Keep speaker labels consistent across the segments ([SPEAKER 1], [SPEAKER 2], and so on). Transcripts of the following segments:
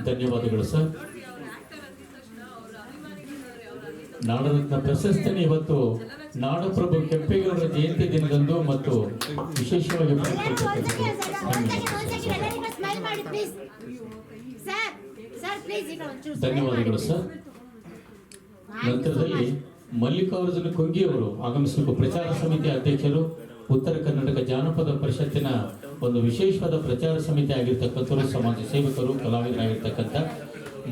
[SPEAKER 1] ಧನ್ಯವಾದಗಳು ಸರ್. ನಾಡರತ್ನ ಪ್ರಶಸ್ತಿಯನ್ನು ಇವತ್ತು ನಾಡಪ್ರಭು ಕೆಂಪೇಗೌಡರ ಜಯಂತಿ ದಿನದಂದು ಮತ್ತು ವಿಶೇಷವಾಗಿ ಧನ್ಯವಾದಗಳು ಸರ್. ನಂತರದಲ್ಲಿ ಮಲ್ಲಿಕಾರ್ಜುನ ಕೊಂಗಿ ಅವರು ಆಗಮಿಸಬೇಕು. ಪ್ರಚಾರ ಸಮಿತಿ ಅಧ್ಯಕ್ಷರು, ಉತ್ತರ ಕರ್ನಾಟಕ ಜಾನಪದ ಪರಿಷತ್ತಿನ ಒಂದು ವಿಶೇಷವಾದ ಪ್ರಚಾರ ಸಮಿತಿ ಆಗಿರ್ತಕ್ಕಂಥವರು, ಸಮಾಜ ಸೇವಕರು, ಕಲಾವಿದರಾಗಿರ್ತಕ್ಕಂಥ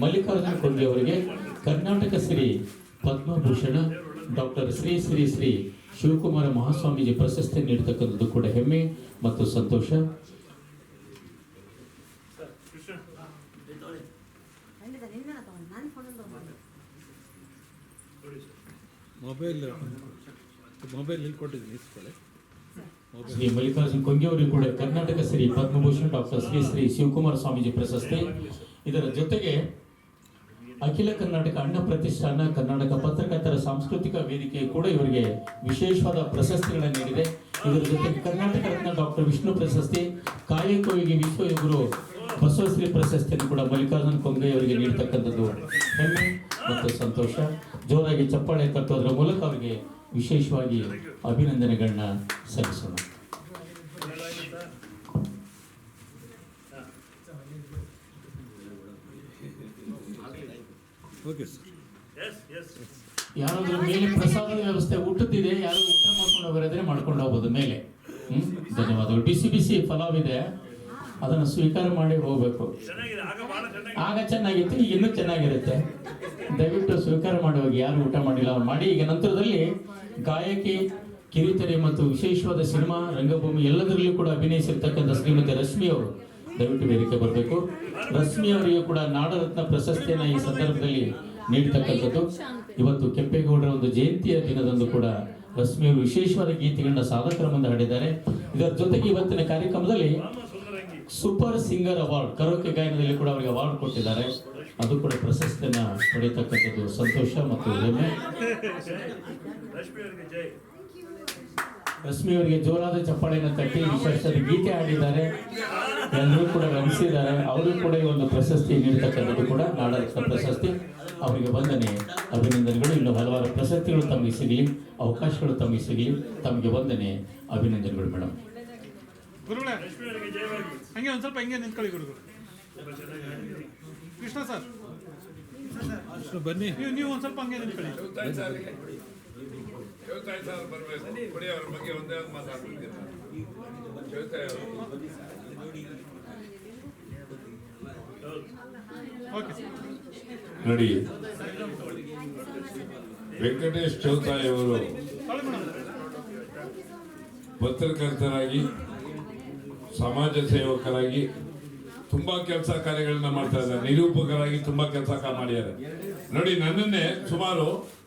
[SPEAKER 1] ಮಲ್ಲಿಕಾರ್ಜುನ ಕೊಂಗಿ ಅವರಿಗೆ ಕರ್ನಾಟಕ ಶ್ರೀ ಪದ್ಮಭೂಷಣ ಡಾಕ್ಟರ್ ಶ್ರೀ ಶ್ರೀ ಶ್ರೀ ಶಿವಕುಮಾರ ಮಹಾಸ್ವಾಮೀಜಿ ಪ್ರಶಸ್ತಿ ನೀಡತಕ್ಕಂಥದ್ದು ಕೂಡ ಹೆಮ್ಮೆ ಮತ್ತು ಸಂತೋಷ. ಶ್ರೀ ಮಲ್ಲಿಕಾರ್ಜುನ ಕೊಂಗಿ ಅವರಿಗೆ ಕೂಡ ಕರ್ನಾಟಕ ಶ್ರೀ ಪದ್ಮಭೂಷಣ ಡಾಕ್ಟರ್ ಶ್ರೀ ಶ್ರೀ ಶಿವಕುಮಾರ ಸ್ವಾಮೀಜಿ ಪ್ರಶಸ್ತಿ. ಇದರ ಜೊತೆಗೆ ಅಖಿಲ ಕರ್ನಾಟಕ ಅಣ್ಣ ಪ್ರತಿಷ್ಠಾನ, ಕರ್ನಾಟಕ ಪತ್ರಕರ್ತರ ಸಾಂಸ್ಕೃತಿಕ ವೇದಿಕೆ ಕೂಡ ಇವರಿಗೆ ವಿಶೇಷವಾದ ಪ್ರಶಸ್ತಿಗಳನ್ನು ನೀಡಿದೆ. ಇದರ ಜೊತೆಗೆ ಕರ್ನಾಟಕ ರತ್ನ ಡಾಕ್ಟರ್ ವಿಷ್ಣು ಪ್ರಶಸ್ತಿ, ಕಾಯಕವಿಗೆ ವಿಶ್ವಗುರು ಬಸವಶ್ರೀ ಪ್ರಶಸ್ತಿಯನ್ನು ಕೂಡ ಮಲ್ಲಿಕಾರ್ಜುನ ಕೊಂಗಿ ಅವರಿಗೆ ನೀಡತಕ್ಕಂಥದ್ದು ಹೆಮ್ಮೆ ಮತ್ತು ಸಂತೋಷ. ಜೋರಾಗಿ ಚಪ್ಪಾಳೆ ತಟ್ಟೋದ್ರ ಮೂಲಕ ಅವರಿಗೆ ವಿಶೇಷವಾಗಿ ಅಭಿನಂದನೆಗಳನ್ನ ಸಲ್ಲಿಸೋಣ. ಯಾರಾದ್ರೂ ಮೇಲೆ ಪ್ರಸಾದದ ವ್ಯವಸ್ಥೆ ಊಟದಿದೆ, ಯಾರು ಊಟ ಮಾಡ್ಕೊಂಡು ಹೋಗೋದ್ರೆ ಮಾಡ್ಕೊಂಡು ಹೋಗ್ಬೋದು ಮೇಲೆ. ಧನ್ಯವಾದಗಳು. ಬಿಸಿ ಬಿಸಿ ಪಲಾವ್ ಇದೆ, ಅದನ್ನು ಸ್ವೀಕಾರ ಮಾಡಿ ಹೋಗ್ಬೇಕು. ಆಗ ಚೆನ್ನಾಗಿತ್ತು, ಈಗ ಇನ್ನೂ ಚೆನ್ನಾಗಿರುತ್ತೆ. ದಯವಿಟ್ಟು ಸ್ವೀಕಾರ ಮಾಡಿ ಹೋಗಿ. ಯಾರು ಊಟ ಮಾಡಿಲ್ಲ ಅವ್ರು ಮಾಡಿ. ಈಗ ನಂತರದಲ್ಲಿ ಗಾಯಕಿ, ಕಿರುತೆರೆ ಮತ್ತು ವಿಶೇಷವಾದ ಸಿನಿಮಾ, ರಂಗಭೂಮಿ ಎಲ್ಲದರಲ್ಲೂ ಕೂಡ ಅಭಿನಯಿಸಿರ್ತಕ್ಕಂಥ ಶ್ರೀಮತಿ ರಶ್ಮಿ ಅವರು ದಯವಿಟ್ಟು ವೇದಿಕೆ ಬರಬೇಕು. ರಶ್ಮಿ ಅವರಿಗೆ ಕೂಡ ನಾಡರತ್ನ ಪ್ರಶಸ್ತಿಯನ್ನು ಈ ಸಂದರ್ಭದಲ್ಲಿ ನೀಡತಕ್ಕಂಥದ್ದು. ಇವತ್ತು ಕೆಂಪೇಗೌಡರ ಒಂದು ಜಯಂತಿಯ ದಿನದಂದು ಕೂಡ ರಶ್ಮಿ ಅವರು ವಿಶೇಷವಾದ ಗೀತೆಗಳನ್ನ ಸಾಧಕರ ಮುಂದೆ ಹಾಡಿದ್ದಾರೆ. ಇದರ ಜೊತೆಗೆ ಇವತ್ತಿನ ಕಾರ್ಯಕ್ರಮದಲ್ಲಿ ಸೂಪರ್ ಸಿಂಗರ್ ಅವಾರ್ಡ್, ಕರೋಕೆ ಗಾಯನದಲ್ಲಿ ಕೂಡ ಅವರಿಗೆ ಅವಾರ್ಡ್ ಕೊಟ್ಟಿದ್ದಾರೆ. ಅದು ಕೂಡ ಪ್ರಶಸ್ತಿಯನ್ನ ಪಡೆಯತಕ್ಕಂಥದ್ದು ಸಂತೋಷ ಮತ್ತು ಹೆಮ್ಮೆ. ರಶ್ಮಿ ಅವರಿಗೆ ಜೋರಾದ ಚಪ್ಪಾಳೆಯನ್ನು ತಟ್ಟಿ ವಿಶೇಷವಾದ ಗೀತೆ ಹಾಡಿದ್ದಾರೆ. ಎಲ್ಲರೂ ಕೂಡ ರಂಜಿಸಿದ್ದಾರೆ. ಅವರು ಕೂಡ ಈ ಒಂದು ಪ್ರಶಸ್ತಿ ನೀಡತಕ್ಕಂಥದ್ದು ಕೂಡ ನಾಡರತ್ನ ಪ್ರಶಸ್ತಿ. ಅವರಿಗೆ ವಂದನೆ, ಅಭಿನಂದನೆಗಳು. ಇನ್ನು ಹಲವಾರು ಪ್ರಶಸ್ತಿಗಳು ತಮಗೆ ಸಿಗಲಿ, ಅವಕಾಶಗಳು ತಮಗೆ ಸಿಗಲಿ. ತಮಗೆ ವಂದನೆ, ಅಭಿನಂದನೆಗಳು ಮೇಡಮ್.
[SPEAKER 2] ಹಂಗೆ ಒಂದು ಸ್ವಲ್ಪ ಹಿಂಗೆ ನಿಂತ್ಕೊಳ್ಳಿ ಗುರುಗಳು. ಕೃಷ್ಣ ಸರ್ ಬನ್ನಿ, ನೀವು ಒಂದು ಸ್ವಲ್ಪ ಹಂಗೆ ನಿಂತ್ಕೊಳ್ಳಿ.
[SPEAKER 3] ನೋಡಿ, ವೆಂಕಟೇಶ್ ಚೌತಾಯಿ ಅವರು ಪತ್ರಕರ್ತರಾಗಿ, ಸಮಾಜ ಸೇವಕರಾಗಿ ತುಂಬಾ ಕೆಲಸ ಕಾರ್ಯಗಳನ್ನ ಮಾಡ್ತಾ ಇದ್ದಾರೆ. ನಿರೂಪಕರಾಗಿ ತುಂಬಾ ಕೆಲಸ ಮಾಡಿದ್ದಾರೆ. ನೋಡಿ, ನನ್ನನ್ನೇ ಸುಮಾರು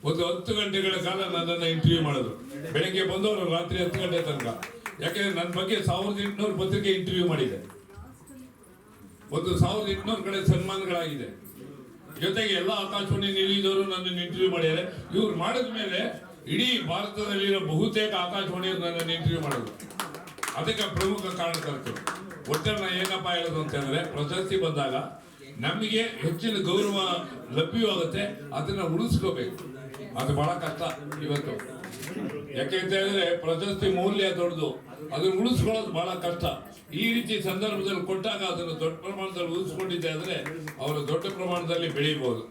[SPEAKER 3] ಒಂದು 10 ಗಂಟೆಗಳ ಕಾಲ ನನ್ನನ್ನು ಇಂಟರ್ವ್ಯೂ ಮಾಡಿದ್ರು. ಬೆಳಗ್ಗೆ ಬಂದವರು ರಾತ್ರಿ 10 ಗಂಟೆ ತನಕ. ಯಾಕೆಂದ್ರೆ ನನ್ನ ಬಗ್ಗೆ 1800 ಪತ್ರಿಕೆ ಇಂಟರ್ವ್ಯೂ ಮಾಡಿದೆ. ಒಂದು 1800 ಕಡೆ ಸನ್ಮಾನಗಳಾಗಿದೆ. ಜೊತೆಗೆ ಎಲ್ಲ ಆಕಾಶವಾಣಿ ನಿಲ್ಲಿದವರು ನನ್ನನ್ನು ಇಂಟರ್ವ್ಯೂ ಮಾಡಿದ್ದಾರೆ. ಇವ್ರು ಮಾಡಿದ ಮೇಲೆ ಇಡೀ ಭಾರತದಲ್ಲಿರೋ ಬಹುತೇಕ ಆಕಾಶವಾಣಿಯವರು ನನ್ನನ್ನು ಇಂಟರ್ವ್ಯೂ ಮಾಡಿದ್ರು. ಅದಕ್ಕೆ ಪ್ರಮುಖ ಕಾರಣಕರ್ತರು. ಒಟ್ಟನ್ನ ಏನಪ್ಪ ಹೇಳೋದು ಅಂತಂದ್ರೆ, ಪ್ರಶಸ್ತಿ ಬಂದಾಗ ನಮಗೆ ಹೆಚ್ಚಿನ ಗೌರವ ಲಭ್ಯವಾಗುತ್ತೆ, ಅದನ್ನ ಉಳಿಸ್ಕೋಬೇಕು. ಅದು ಬಹಳ ಕಷ್ಟ ಇವತ್ತು. ಯಾಕೆಂತ ಹೇಳಿದ್ರೆ ಪ್ರಶಸ್ತಿ ಮೌಲ್ಯ ದೊಡ್ಡದು, ಅದನ್ನು ಉಳಿಸ್ಕೊಳ್ಳೋದು ಬಹಳ ಕಷ್ಟ. ಈ ರೀತಿ ಸಂದರ್ಭದಲ್ಲಿ ಕೊಟ್ಟಾಗ ಅದನ್ನು ದೊಡ್ಡ ಪ್ರಮಾಣದಲ್ಲಿ ಉಳಿಸ್ಕೊಂಡಿದ್ದೆ ಆದ್ರೆ ಅವರು ದೊಡ್ಡ ಪ್ರಮಾಣದಲ್ಲಿ ಬೆಳೀಬಹುದು.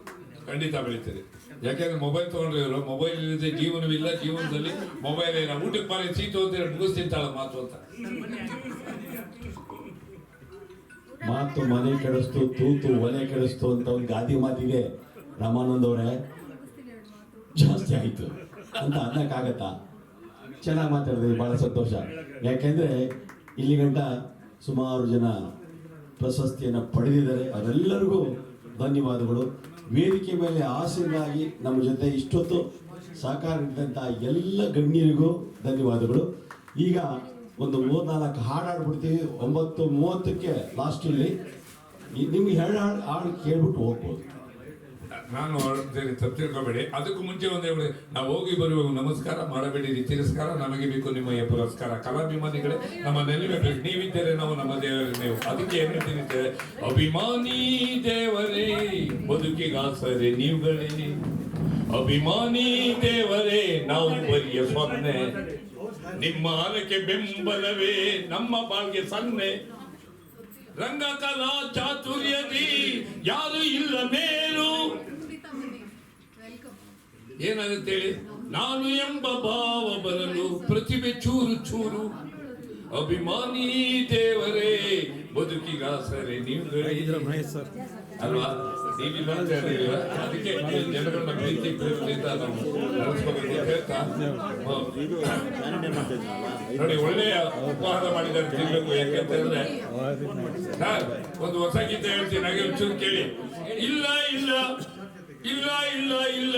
[SPEAKER 3] ಖಂಡಿತ ಬೆಳೀತಾರೆ. ಯಾಕೆಂದ್ರೆ ಮೊಬೈಲ್ ತಗೊಂಡ್ರೆ ಮೊಬೈಲ್ ಇಲ್ಲದೆ ಜೀವನವಿಲ್ಲ, ಜೀವನದಲ್ಲಿ ಮೊಬೈಲ್ ಇಲ್ಲ. ಊಟಕ್ಕೆ ಬಾರಿ ಸೀತು ಅಂತ ಮುಗಿಸ್ತಿಂತಾಳ ಮಾತು ಅಂತ.
[SPEAKER 4] ಮಾತು ಮನೆ ಕೆಡಿಸ್ತು, ತೂತು ಒಲೆ ಕೆಡಿಸ್ತು ಅಂತ ಒಂದು ಗಾದಿ ಮಾತಿದೆ. ರಾಮಾನಂದ್ ಅವರೇ, ಜಾಸ್ತಿ ಆಯ್ತು ಅಂತ ಅನ್ನಕ್ಕಾಗತ್ತಾ? ಚೆನ್ನಾಗಿ ಮಾತಾಡಿದ್ರಿ, ಬಹಳ ಸಂತೋಷ. ಯಾಕೆಂದ್ರೆ ಇಲ್ಲಿ ಗಂಟ ಸುಮಾರು ಜನ ಪ್ರಶಸ್ತಿಯನ್ನು ಪಡೆದಿದ್ದಾರೆ. ಅವರೆಲ್ಲರಿಗೂ ಧನ್ಯವಾದಗಳು. ವೇದಿಕೆ ಮೇಲೆ ಆಸೆಗಾಗಿ ನಮ್ಮ ಜೊತೆ ಇಷ್ಟೊತ್ತು ಸಹಕಾರ ನೀಡಿದಂಥ ಎಲ್ಲ ಗಣ್ಯರಿಗೂ ಧನ್ಯವಾದಗಳು. ಈಗ ಒಂದು 3-4 ಹಾಡಾಡ್ಬಿಡ್ತೀವಿ. 9:30ಕ್ಕೆ ಲಾಸ್ಟಲ್ಲಿ ನಿಮ್ಗೆ 2 ಹಾಡು ಕೇಳ್ಬಿಟ್ಟು ಹೋಗ್ಬೋದು.
[SPEAKER 3] ನಾನು ಹೊರಡ್ತೇನೆ, ತಪ್ಪು ತಿಳ್ಕೊಬೇಡಿ. ಅದಕ್ಕೂ ಮುಂಚೆ ಒಂದೇ ಹೇಳಿ, ನಾವು ಹೋಗಿ ಬರುವಾಗ ನಮಸ್ಕಾರ ಮಾಡಬೇಡಿರಿ, ತಿರಸ್ಕಾರ ನಮಗೆ ಬೇಕು ನಿಮಗೆ ಪುರಸ್ಕಾರ. ಕಲಾಭಿಮಾನಿಗಳೇ, ನಮ್ಮ ನೆನಪೇ ಬೇಕು. ನೀವಿದ್ದರೆ ನಾವು, ನಮ್ಮ ದೇವರೇ ನೀವು. ಅದಕ್ಕೆ ಏನು ಹೇಳ್ತೀನಿ, ಅಭಿಮಾನಿ ದೇವರೇ ಬದುಕಿಗಾಸರೆ ನೀವುಗಳೇ, ಅಭಿಮಾನಿ ದೇವರೇ ನಾವು ಬರಿಯ ಸೊನ್ನೆ, ನಿಮ್ಮ ಆರಕ್ಕೆ ಬೆಂಬಲವೇ ನಮ್ಮ ಬಾಳ್ಗೆ ಸನ್ನೆ. ರಂಗಕಲಾ ಚಾತುರ್ಯದಿ ಯಾರು ಇಲ್ಲ ಮೇರು. ಏನಾಗುತ್ತೆ ಹೇಳಿ, ನಾನು ಎಂಬ ಭಾವ ಬರಲು ಪ್ರತಿಭೆ ಚೂರು ಚೂರು. ಅಭಿಮಾನಿ ದೇವರೇ ಬದುಕಿಗಾಸರೆ ನೀವುಗಳೇ ಅಲ್ವಾ? ನೀವಿಲ್ಲ ಅಂತ ಹೇಳಿಲ್ಲ, ಅದಕ್ಕೆ ಜನಗಳನ್ನ ಪ್ರೀತಿ ಪ್ರೇಮದಿಂದ ನಾವು ನಡೆಸ್ಕೋಬೇಕು ಅಂತ ಹೇಳ್ತಾ, ನೋಡಿ ಒಳ್ಳೆಯ ಉಪಹಾರ ಮಾಡಿದ್ದಾರೆ, ತಿನ್ಬೇಕು. ಯಾಕೆಂತ ಹೇಳಿದ್ರೆ ಒಂದು ಹೊಸ ಗೀತೆ ಹೇಳ್ತೀನಿ, ಹಾಗೆ ಒಂಚೂರು ಕೇಳಿ. ಇಲ್ಲ ಇಲ್ಲ ಇಲ್ಲ ಇಲ್ಲ ಇಲ್ಲ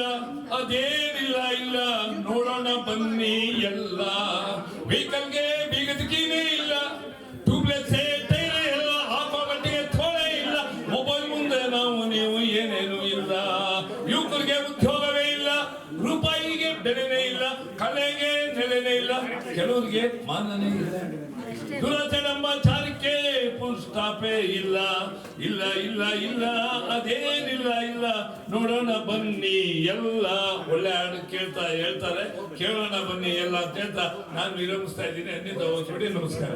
[SPEAKER 3] ಅದೇನಿಲ್ಲ ಇಲ್ಲ, ನೋಡೋಣ ಬನ್ನಿ ಎಲ್ಲ. ವೆಹಿಕಲ್ಗೆ ಬೀಗದಕ್ಕೀನೇ ಇಲ್ಲ, ಟ್ಯೂಬ್ಲೆಸ್ ಟೈರ್ ಎಲ್ಲ, ಹಾಕೋ ಬಟ್ಟೆಗೆ ಥೋಳೆ ಇಲ್ಲ, ಮೊಬೈಲ್ ಮುಂದೆ ನಾವು ನೀವು ಏನೇನು ಇಲ್ಲ. ಯುವಕರಿಗೆ ಉದ್ಯೋಗವೇ ಇಲ್ಲ, ರೂಪಾಯಿಗೆ ಬೆಲೆನೇ ಇಲ್ಲ, ಕಲೆಗೆ ನೆಲೆನೇ ಇಲ್ಲ, ಕೆಲವರಿಗೆ ಮಾನನೇ ಇಲ್ಲ. ದುರಾಚಾರಕ್ಕೆ ಫುಲ್ ಸ್ಟಾಪೇ ಇಲ್ಲ. ಇಲ್ಲ ಇಲ್ಲ ಇಲ್ಲ ಅದೇನಿಲ್ಲ ಇಲ್ಲ, ನೋಡೋಣ ಬನ್ನಿ ಎಲ್ಲ. ಒಳ್ಳೆ ಹಾಡು ಕೇಳ್ತಾ ಹೇಳ್ತಾರೆ, ಕೇಳೋಣ ಬನ್ನಿ ಎಲ್ಲ ಅಂತ ಹೇಳ್ತಾ ನಾನು ವಿರಮಿಸ್ತಾ ಇದ್ದೀನಿ. ಅನ್ನಿಂದ ಹೋಗಿ ನಮಸ್ಕಾರ.